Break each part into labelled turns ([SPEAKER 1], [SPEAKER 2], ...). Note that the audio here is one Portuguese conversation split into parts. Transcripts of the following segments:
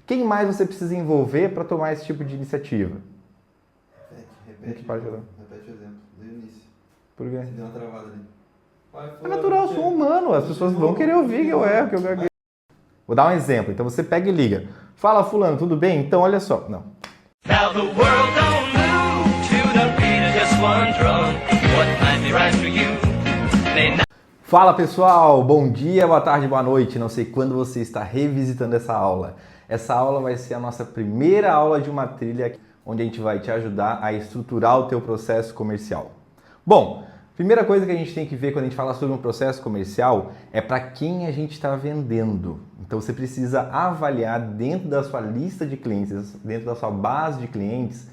[SPEAKER 1] Quem mais você precisa envolver para tomar esse tipo de iniciativa?
[SPEAKER 2] Repete o exemplo, do início.
[SPEAKER 1] Por quê?
[SPEAKER 2] Você deu uma travada ali.
[SPEAKER 1] É natural, eu sou humano, as pessoas vão querer ouvir que eu erro, que eu gaguejo. Vou dar um exemplo, então você pega e liga. Fala, fulano, tudo bem? Então olha só. Não.
[SPEAKER 3] Now the world don't move to the beat of just one drum. What might be right for you may not.
[SPEAKER 1] Fala pessoal, bom dia, boa tarde, boa noite. Não sei quando você está revisitando essa aula. Essa aula vai ser a nossa primeira aula de uma trilha onde a gente vai te ajudar a estruturar o teu processo comercial. Bom, primeira coisa que a gente tem que ver quando a gente fala sobre um processo comercial é para quem a gente está vendendo. Então você precisa avaliar dentro da sua lista de clientes, dentro da sua base de clientes,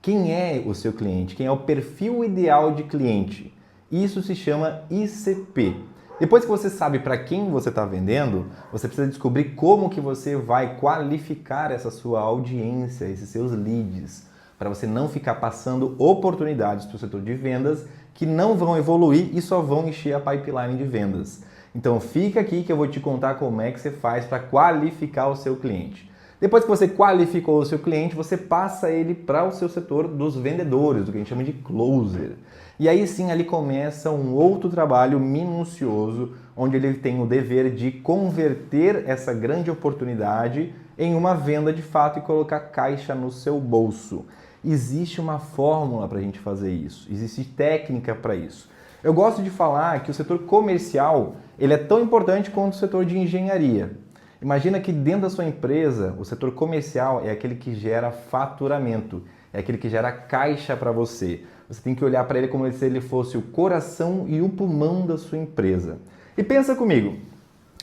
[SPEAKER 1] quem é o seu cliente, quem é o perfil ideal de cliente. Isso se chama ICP. Depois que você sabe para quem você está vendendo, você precisa descobrir como que você vai qualificar essa sua audiência, esses seus leads, para você não ficar passando oportunidades para o setor de vendas que não vão evoluir e só vão encher a pipeline de vendas. Então fica aqui que eu vou te contar como é que você faz para qualificar o seu cliente. Depois que você qualificou o seu cliente, você passa ele para o seu setor dos vendedores, o que a gente chama de closer. E aí sim ali começa um outro trabalho minucioso, onde ele tem o dever de converter essa grande oportunidade em uma venda de fato e colocar caixa no seu bolso. Existe uma fórmula para a gente fazer isso, existe técnica para isso. Eu gosto de falar que o setor comercial ele é tão importante quanto o setor de engenharia. Imagina que dentro da sua empresa, o setor comercial é aquele que gera faturamento, é aquele que gera caixa para você. Você tem que olhar para ele como se ele fosse o coração e o pulmão da sua empresa. E pensa comigo,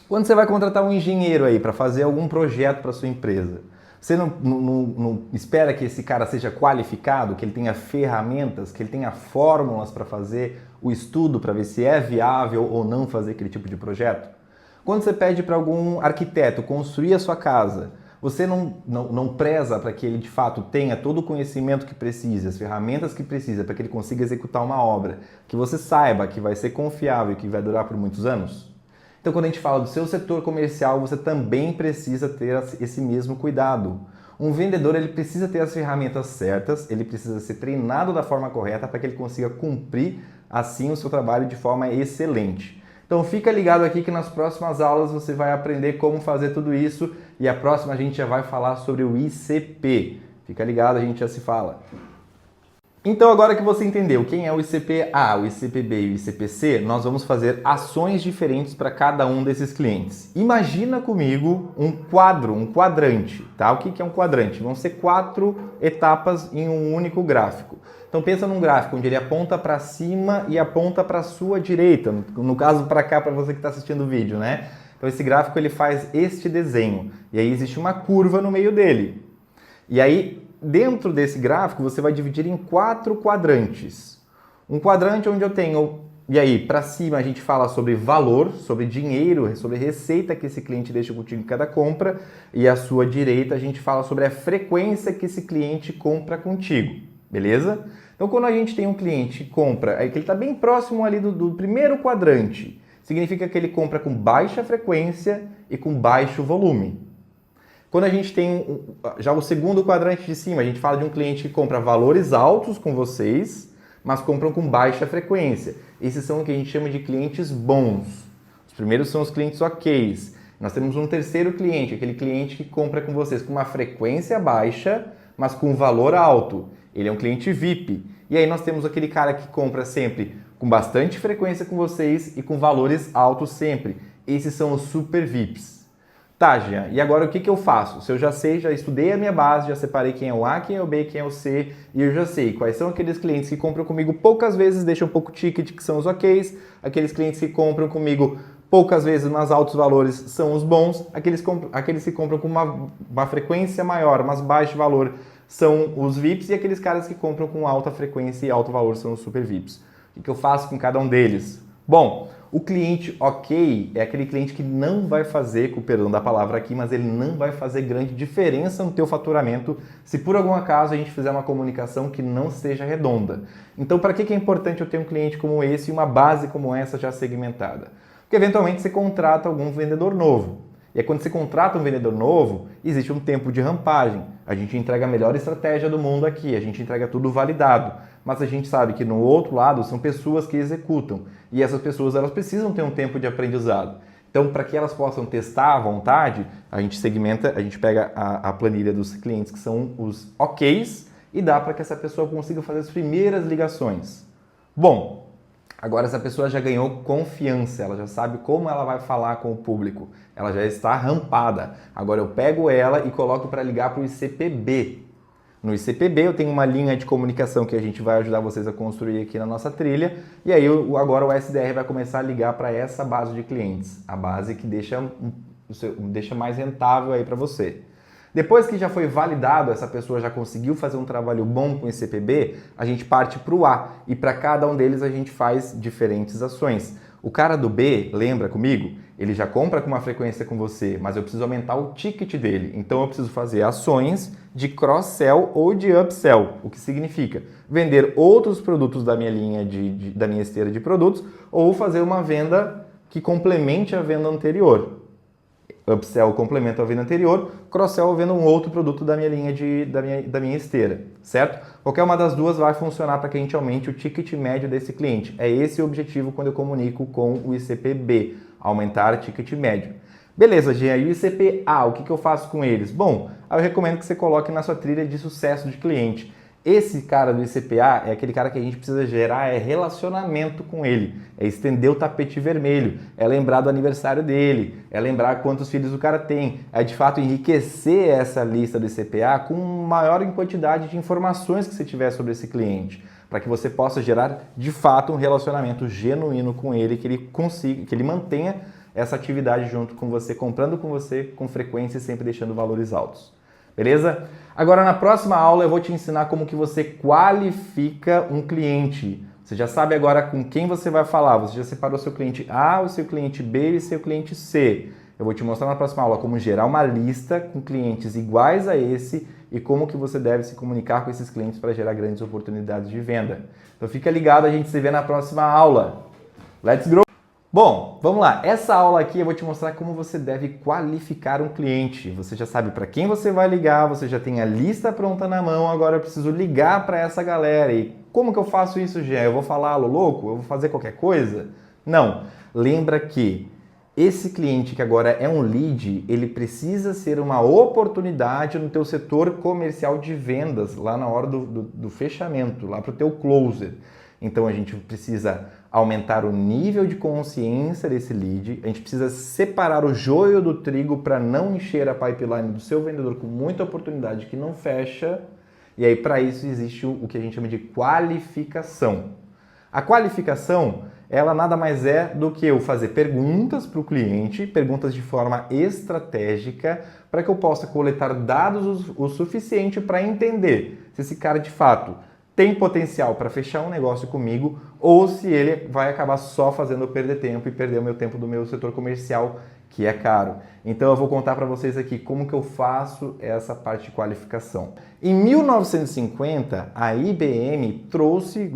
[SPEAKER 1] quando você vai contratar um engenheiro aí para fazer algum projeto para sua empresa, você não espera que esse cara seja qualificado, que ele tenha ferramentas, que ele tenha fórmulas para fazer o estudo para ver se é viável ou não fazer aquele tipo de projeto? Quando você pede para algum arquiteto construir a sua casa, você não preza para que ele de fato tenha todo o conhecimento que precisa, as ferramentas que precisa para que ele consiga executar uma obra, que você saiba que vai ser confiável e que vai durar por muitos anos? Então, quando a gente fala do seu setor comercial, você também precisa ter esse mesmo cuidado. Um vendedor ele precisa ter as ferramentas certas, ele precisa ser treinado da forma correta para que ele consiga cumprir assim o seu trabalho de forma excelente. Então fica ligado aqui que nas próximas aulas você vai aprender como fazer tudo isso e a próxima a gente já vai falar sobre o ICP. Fica ligado, a gente já se fala. Então agora que você entendeu quem é o ICP A, o ICP B e o ICP C, nós vamos fazer ações diferentes para cada um desses clientes. Imagina comigo um quadro, um quadrante, tá? O que é um quadrante? Vão ser 4 etapas em um único gráfico. Então pensa num gráfico onde ele aponta para cima e aponta para a sua direita, no caso para cá, para você que está assistindo o vídeo, né? Então esse gráfico ele faz este desenho e aí existe uma curva no meio dele. E aí dentro desse gráfico você vai dividir em 4 quadrantes. Um quadrante onde eu tenho, e aí para cima a gente fala sobre valor, sobre dinheiro, sobre receita que esse cliente deixa contigo em cada compra, e à sua direita a gente fala sobre a frequência que esse cliente compra contigo. Beleza? Então, quando a gente tem um cliente que compra, aí que ele está bem próximo ali do primeiro quadrante, significa que ele compra com baixa frequência e com baixo volume. Quando a gente tem já o segundo quadrante de cima, a gente fala de um cliente que compra valores altos com vocês, mas compram com baixa frequência. Esses são o que a gente chama de clientes bons. Os primeiros são os clientes ok. Nós temos um terceiro cliente, aquele cliente que compra com vocês com uma frequência baixa, mas com valor alto. Ele é um cliente VIP. E aí nós temos aquele cara que compra sempre com bastante frequência com vocês e com valores altos sempre. Esses são os super VIPs. Tá, Jean, e agora o que eu faço? Se eu já sei, já estudei a minha base, já separei quem é o A, quem é o B, quem é o C, e eu já sei quais são aqueles clientes que compram comigo poucas vezes, deixam um pouco ticket, que são os OKs, aqueles clientes que compram comigo poucas vezes, mas altos valores, são os bons, aqueles que compram com uma frequência maior, mas baixo valor, são os VIPs, e aqueles caras que compram com alta frequência e alto valor são os super VIPs. O que eu faço com cada um deles? Bom, o cliente ok é aquele cliente que não vai fazer, com o perdão da palavra aqui, mas ele não vai fazer grande diferença no teu faturamento se por algum acaso a gente fizer uma comunicação que não seja redonda. Então, para que é importante eu ter um cliente como esse e uma base como essa já segmentada? Porque eventualmente você contrata algum vendedor novo. E aí quando você contrata um vendedor novo, existe um tempo de rampagem. A gente entrega a melhor estratégia do mundo aqui, a gente entrega tudo validado. Mas a gente sabe que no outro lado são pessoas que executam. E essas pessoas elas precisam ter um tempo de aprendizado. Então, para que elas possam testar à vontade, a gente segmenta, a gente pega a planilha dos clientes que são os OKs e dá para que essa pessoa consiga fazer as primeiras ligações. Bom, agora essa pessoa já ganhou confiança, ela já sabe como ela vai falar com o público, ela já está rampada. Agora eu pego ela e coloco para ligar para o ICPB. No ICPB eu tenho uma linha de comunicação que a gente vai ajudar vocês a construir aqui na nossa trilha e aí agora o SDR vai começar a ligar para essa base de clientes, a base que deixa mais rentável aí para você. Depois que já foi validado, essa pessoa já conseguiu fazer um trabalho bom com o ICPB, a gente parte para o A e para cada um deles a gente faz diferentes ações. O cara do B, lembra comigo? Ele já compra com uma frequência com você, mas eu preciso aumentar o ticket dele. Então eu preciso fazer ações de cross-sell ou de upsell, o que significa vender outros produtos da minha linha da minha esteira de produtos ou fazer uma venda que complemente a venda anterior. Upsell complementa a venda anterior, cross-sell eu vendo um outro produto da minha linha da minha esteira, certo? Qualquer uma das duas vai funcionar para que a gente aumente o ticket médio desse cliente. É esse o objetivo quando eu comunico com o ICPB, aumentar o ticket médio. Beleza, Jean, e o ICPA, o que eu faço com eles? Bom, eu recomendo que você coloque na sua trilha de sucesso de cliente. Esse cara do ICPA é aquele cara que a gente precisa gerar relacionamento com ele, é estender o tapete vermelho, é lembrar do aniversário dele, é lembrar quantos filhos o cara tem, é de fato enriquecer essa lista do ICPA com maior quantidade de informações que você tiver sobre esse cliente, para que você possa gerar de fato um relacionamento genuíno com ele, que ele consiga, que ele mantenha essa atividade junto com você, comprando com você com frequência e sempre deixando valores altos. Beleza? Agora na próxima aula eu vou te ensinar como que você qualifica um cliente. Você já sabe agora com quem você vai falar, você já separou o seu cliente A, o seu cliente B e o seu cliente C. Eu vou te mostrar na próxima aula como gerar uma lista com clientes iguais a esse e como que você deve se comunicar com esses clientes para gerar grandes oportunidades de venda. Então fica ligado, a gente se vê na próxima aula. Let's go! Bom, vamos lá. Essa aula aqui eu vou te mostrar como você deve qualificar um cliente. Você já sabe para quem você vai ligar, você já tem a lista pronta na mão, agora eu preciso ligar para essa galera. E como que eu faço isso, Jean? Eu vou falar alô louco? Eu vou fazer qualquer coisa? Não. Lembra que esse cliente que agora é um lead, ele precisa ser uma oportunidade no teu setor comercial de vendas, lá na hora do fechamento, lá para o teu closer. Então a gente precisa aumentar o nível de consciência desse lead, a gente precisa separar o joio do trigo para não encher a pipeline do seu vendedor com muita oportunidade que não fecha, e aí para isso existe o que a gente chama de qualificação. A qualificação, ela nada mais é do que eu fazer perguntas para o cliente, perguntas de forma estratégica, para que eu possa coletar dados o suficiente para entender se esse cara de fato tem potencial para fechar um negócio comigo ou se ele vai acabar só fazendo eu perder tempo e perder o meu tempo do meu setor comercial, que é caro. Então eu vou contar para vocês aqui como que eu faço essa parte de qualificação. Em 1950, a IBM trouxe,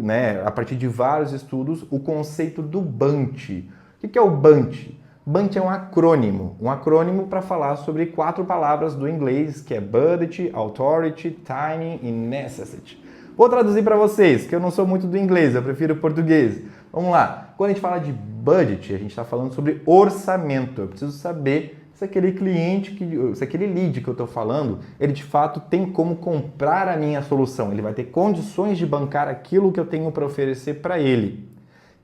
[SPEAKER 1] a partir de vários estudos, o conceito do BUNT. O que é o BUNT? BUNT é um acrônimo para falar sobre 4 palavras do inglês, que é Budget, Authority, Timing e Necessity. Vou traduzir para vocês, que eu não sou muito do inglês, eu prefiro o português. Vamos lá. Quando a gente fala de budget, a gente está falando sobre orçamento. Eu preciso saber se aquele cliente, se aquele lead que eu estou falando, ele de fato tem como comprar a minha solução. Ele vai ter condições de bancar aquilo que eu tenho para oferecer para ele.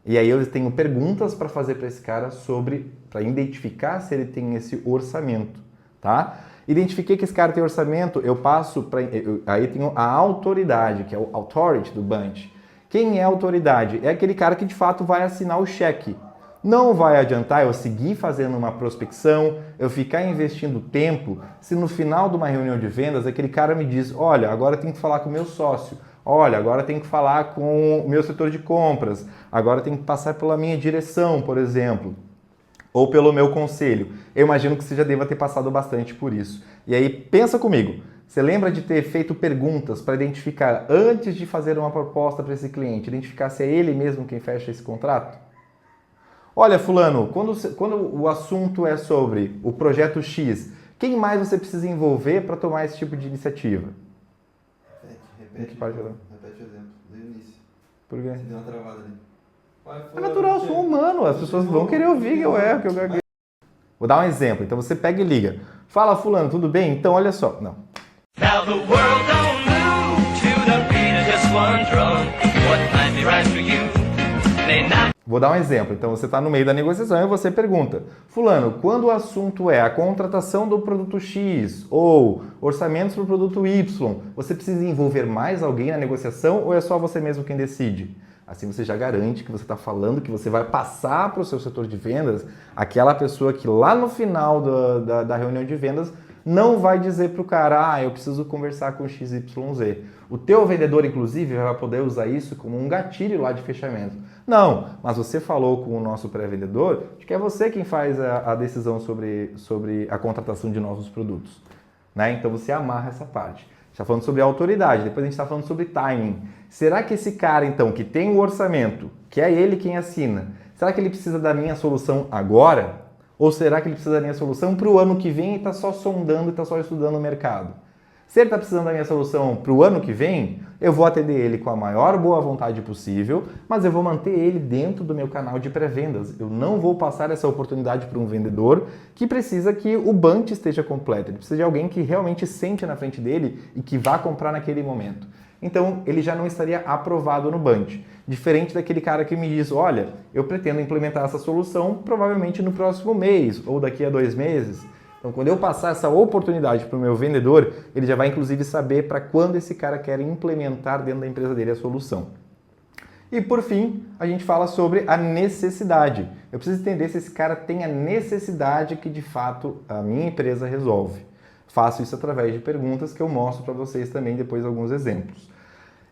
[SPEAKER 1] E aí eu tenho perguntas para fazer para esse cara para identificar se ele tem esse orçamento, tá? Identifiquei que esse cara tem orçamento, eu passo para... Aí tenho a autoridade, que é o authority do Bunch. Quem é a autoridade? É aquele cara que de fato vai assinar o cheque. Não vai adiantar eu seguir fazendo uma prospecção, eu ficar investindo tempo, se no final de uma reunião de vendas aquele cara me diz, olha, agora eu tenho que falar com o meu sócio, olha, agora eu tenho que falar com o meu setor de compras, agora eu tenho que passar pela minha direção, por exemplo, ou pelo meu conselho. Eu imagino que você já deva ter passado bastante por isso. E aí, pensa comigo, você lembra de ter feito perguntas para identificar, antes de fazer uma proposta para esse cliente, identificar se é ele mesmo quem fecha esse contrato? Olha, fulano, quando o assunto é sobre o projeto X, quem mais você precisa envolver para tomar esse tipo de iniciativa?
[SPEAKER 2] Repete o exemplo, do início.
[SPEAKER 1] Por quê?
[SPEAKER 2] Você deu uma travada ali.
[SPEAKER 1] É natural, eu sou humano, as pessoas vão querer ouvir que eu erro, que eu gaguejo. Vou dar um exemplo, então você pega e liga. Fala, fulano, tudo bem? Então, olha só. Não.
[SPEAKER 3] Now the world don't move to the beat of just one drum. What might be right for you may not.
[SPEAKER 1] Vou dar um exemplo. Então você está no meio da negociação e você pergunta: fulano, quando o assunto é a contratação do produto X ou orçamentos para o produto Y, você precisa envolver mais alguém na negociação ou é só você mesmo quem decide? Assim você já garante que você está falando que você vai passar para o seu setor de vendas aquela pessoa que lá no final da reunião de vendas não vai dizer para o cara, eu preciso conversar com XYZ. O teu vendedor, inclusive, vai poder usar isso como um gatilho lá de fechamento. Não, mas você falou com o nosso pré-vendedor de que é você quem faz a decisão sobre a contratação de novos produtos. Né? Então você amarra essa parte. A gente está falando sobre autoridade, depois a gente está falando sobre timing. Será que esse cara, então, que tem o orçamento, que é ele quem assina, será que ele precisa da minha solução agora? Ou será que ele precisa da minha solução para o ano que vem e está só sondando e está só estudando o mercado? Se ele está precisando da minha solução para o ano que vem, eu vou atender ele com a maior boa vontade possível, mas eu vou manter ele dentro do meu canal de pré-vendas. Eu não vou passar essa oportunidade para um vendedor que precisa que o bunch esteja completo. Ele precisa de alguém que realmente sente na frente dele e que vá comprar naquele momento. Então, ele já não estaria aprovado no bunch. Diferente daquele cara que me diz, olha, eu pretendo implementar essa solução provavelmente no próximo mês ou daqui a 2 meses. Então, quando eu passar essa oportunidade para o meu vendedor, ele já vai inclusive saber para quando esse cara quer implementar dentro da empresa dele a solução. E por fim, a gente fala sobre a necessidade. Eu preciso entender se esse cara tem a necessidade que de fato a minha empresa resolve. Faço isso através de perguntas que eu mostro para vocês também depois alguns exemplos.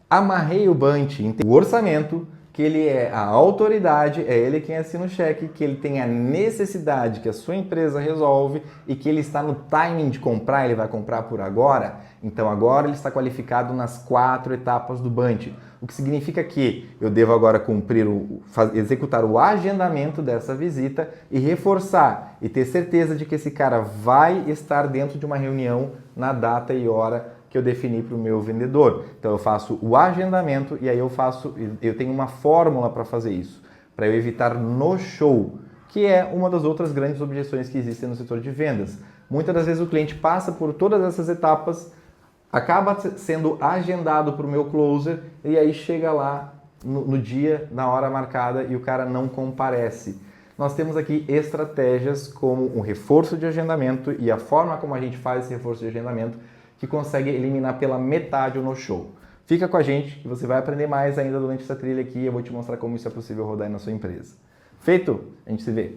[SPEAKER 1] Amarrei o bunch, o orçamento, que ele é a autoridade, é ele quem assina o cheque, que ele tem a necessidade que a sua empresa resolve e que ele está no timing de comprar, ele vai comprar por agora. Então agora ele está qualificado nas 4 etapas do bunch, o que significa que eu devo agora executar o agendamento dessa visita e reforçar e ter certeza de que esse cara vai estar dentro de uma reunião na data e hora que eu defini para o meu vendedor. Então eu faço o agendamento e aí eu tenho uma fórmula para fazer isso, para eu evitar no-show, que é uma das outras grandes objeções que existem no setor de vendas. Muitas das vezes o cliente passa por todas essas etapas, acaba sendo agendado para o meu closer e aí chega lá no dia, na hora marcada e o cara não comparece. Nós temos aqui estratégias como um reforço de agendamento e a forma como a gente faz esse reforço de agendamento que consegue eliminar pela metade o no-show. Fica com a gente que você vai aprender mais ainda durante essa trilha aqui e eu vou te mostrar como isso é possível rodar na sua empresa. Feito? A gente se vê.